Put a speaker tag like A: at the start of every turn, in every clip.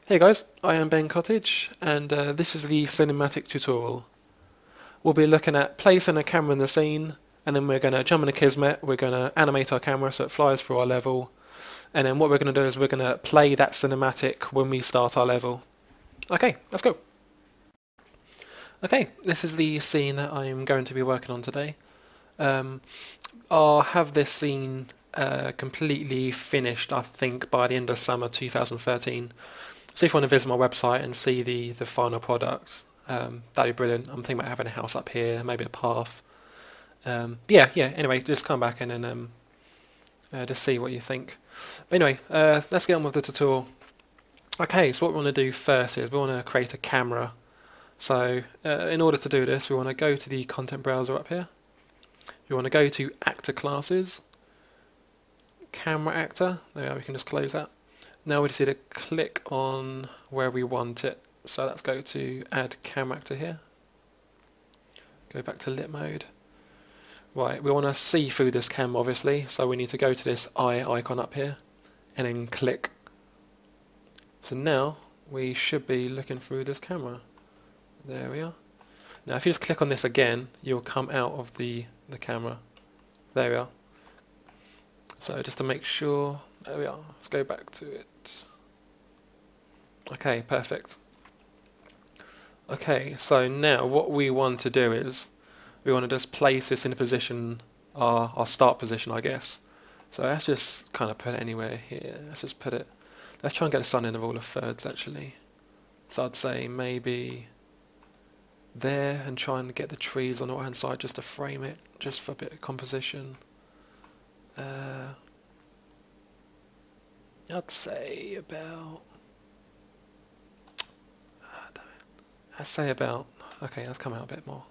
A: Hey guys, I am Ben Cottage, and this is the cinematic tutorial. We'll be looking at placing a camera in the scene, and then we're going to jump in a Kismet, we're going to animate our camera so it flies through our level, and then what we're going to do is we're going to play that cinematic when we start our level. Okay, let's go. Okay, this is the scene that I'm going to be working on today. Um, I'll have this scene completely finished, I think, by the end of summer 2013. So if you want to visit my website and see the final product, that'd be brilliant. I'm thinking about having a house up here, maybe a path. Yeah. Anyway, just come back and then just see what you think. But anyway, let's get on with the tutorial. Okay, so what we want to do first is we want to create a camera. So in order to do this, we want to go to the content browser up here. We want to go to actor classes, camera actor. There we can just close that. Now we just need to click on where we want it. So let's go to add camera actor here. Go back to lit mode. Right, we want to see through this camera obviously, so we need to go to this eye icon up here and then click. So now we should be looking through this camera. There we are. Now if you just click on this again, you'll come out of the camera. There we are. So just to make sure, there we are. Let's go back to it. Okay, perfect. Okay, so now what we want to do is we want to just place this in a position, our start position, I guess. So let's just kind of put it anywhere here. Let's just put it. Let's try and get the sun in the rule of thirds actually. So I'd say maybe there and try and get the trees on the right hand side just to frame it, just for a bit of composition. I'd say about. Let's say about. Okay, let's come out a bit more.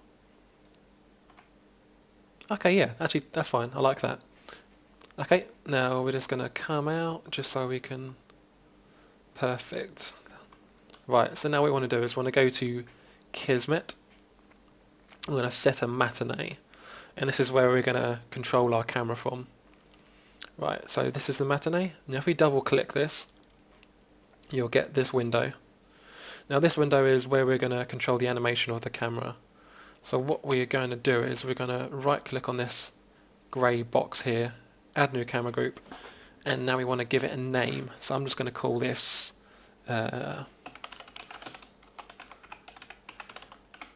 A: Okay, yeah, actually that's fine. I like that. Okay, now we're just going to come out just so we can. Perfect. Right, so now what we want to do is we want to go to Kismet. We're going to set a matinee, and this is where we're going to control our camera from. Right, so this is the matinee. Now if we double click this, you'll get this window. Now this window is where we're going to control the animation of the camera. So what we're going to do is we're going to right click on this grey box here, add new camera group, and now we want to give it a name. So I'm just going to call this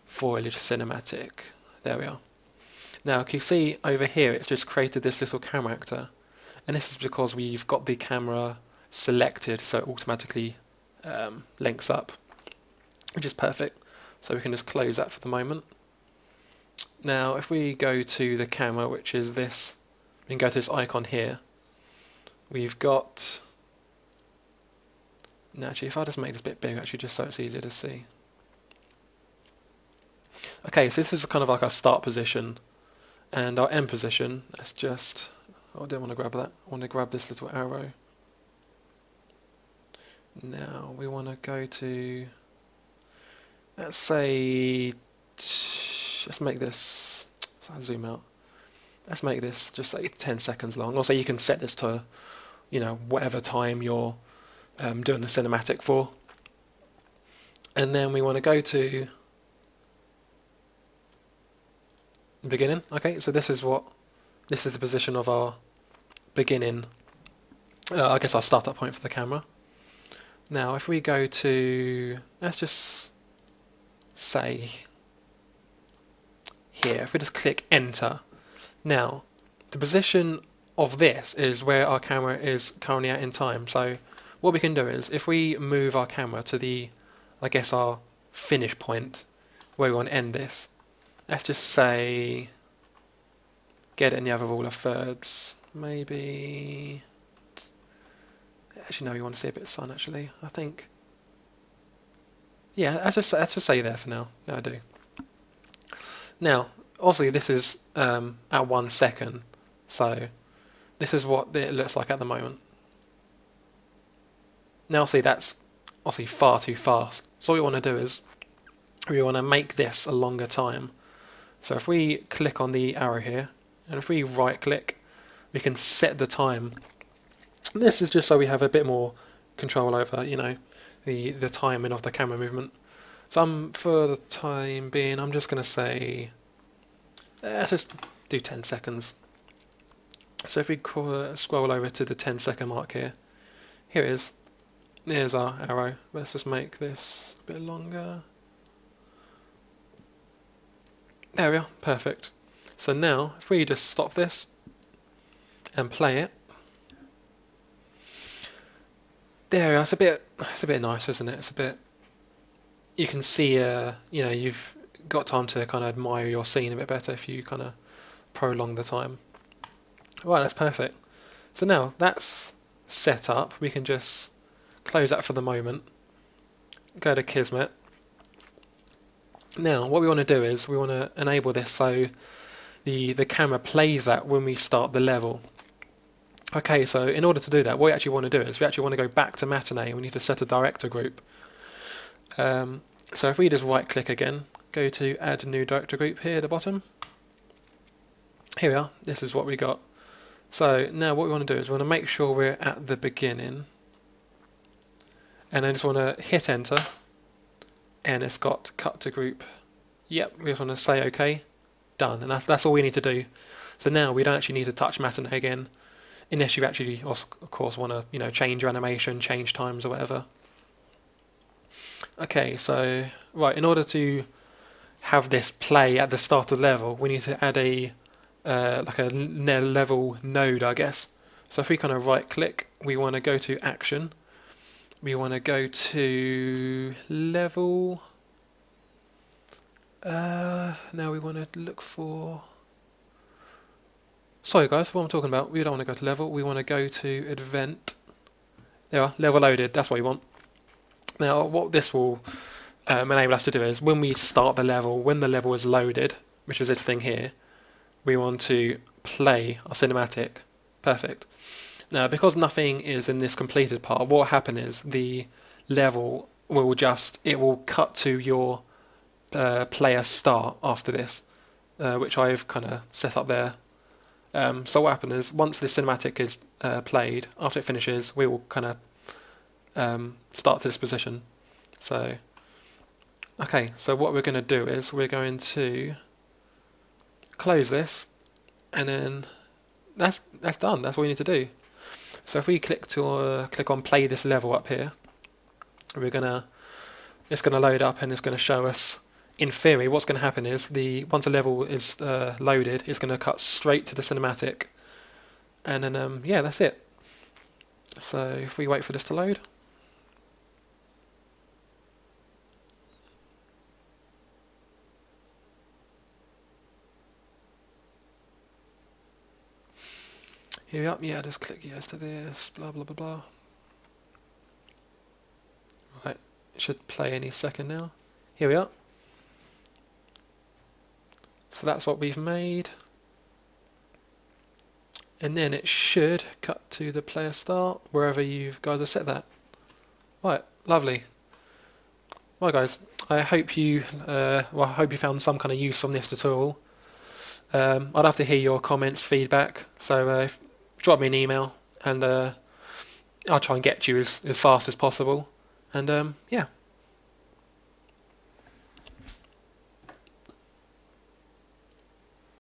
A: foliage cinematic. There we are. Now can you see over here it's just created this little camera actor. And this is because we've got the camera selected, so it automatically links up, which is perfect. So we can just close that for the moment. Now if we go to the camera, which is this, we can go to this icon here. We've got, now actually if I just make this a bit bigger actually just so it's easier to see. Okay, so this is kind of like our start position, and our end position, let's just, oh, I didn't want to grab that. I want to grab this little arrow. Now we want to go to, let's say, let's make this, so I'll zoom out. Let's make this just say 10 seconds long. Also you can set this to, you know, whatever time you're doing the cinematic for. And then we want to go to the beginning. Okay, so this is the position of our beginning, I guess our startup point for the camera. Now if we go to, let's just say here, if we just click enter, now the position of this is where our camera is currently at in time. So what we can do is if we move our camera to the, I guess our finish point where we want to end this, let's just say get it in the other rule of thirds, maybe. Actually, no, you want to see a bit of sun. Actually, I think. Yeah, let's just say there for now. No, I do. Now, obviously, this is at 1 second, so this is what it looks like at the moment. Now, see, that's obviously far too fast. So what we want to do is we want to make this a longer time. So if we click on the arrow here, and if we right click, we can set the time. This is just so we have a bit more control over, you know, the timing of the camera movement. So for the time being, I'm just going to say, let's just do 10 seconds. So if we scroll over to the 10-second mark here, here it is. Here's our arrow. Let's just make this a bit longer. There we are, perfect. So now, if we just stop this and play it, there we are. It's a bit nice, isn't it? It's a bit. You can see, you know, you've got time to kind of admire your scene a bit better if you kind of prolong the time. Right, that's perfect. So now that's set up. We can just close that for the moment. Go to Kismet. Now, what we want to do is we want to enable this so the camera plays that when we start the level. Okay, so in order to do that, what we actually want to do is we actually want to go back to Matinee and we need to set a director group. So if we just right click again, go to add new director group here at the bottom. Here we are, this is what we got. So now what we want to do is we want to make sure we're at the beginning. And then just want to hit enter. And it's got cut to group. Yep, we just want to say OK. Done. And that's all we need to do. So now we don't actually need to touch Matinee again. Unless you actually, of course, want to, you know, change your animation, change times or whatever. Okay, so right, in order to have this play at the start of the level, we need to add a like a level node, I guess. So if we kind of right click, we want to go to action. We want to go to level. Now we want to look for. Sorry guys, what I'm talking about, we don't want to go to level, we want to go to event. There we are, level loaded, that's what we want. Now what this will enable us to do is when we start the level, when the level is loaded, which is this thing here, we want to play our cinematic. Perfect. Now because nothing is in this completed part, what will happen is the level will it will cut to your player start after this, which I've kind of set up there. So what happens is once this cinematic is played, after it finishes, we will kind of start to this position. So, okay, so what we're going to do is we're going to close this, and then that's done. That's all we need to do. So if we click on play this level up here, it's gonna load up and it's going to show us. In theory, what's going to happen is once a level is loaded, it's going to cut straight to the cinematic, and then yeah, that's it. So if we wait for this to load, here we are. Yeah, just click yes to this. Blah blah blah blah. Right, it should play any second now. Here we are. So that's what we've made, and then it should cut to the player start wherever you guys have set that. Right, lovely. Right, guys, I hope you found some kind of use from this tutorial. I'd love to hear your comments, feedback. So drop me an email, and I'll try and get you as fast as possible. And yeah.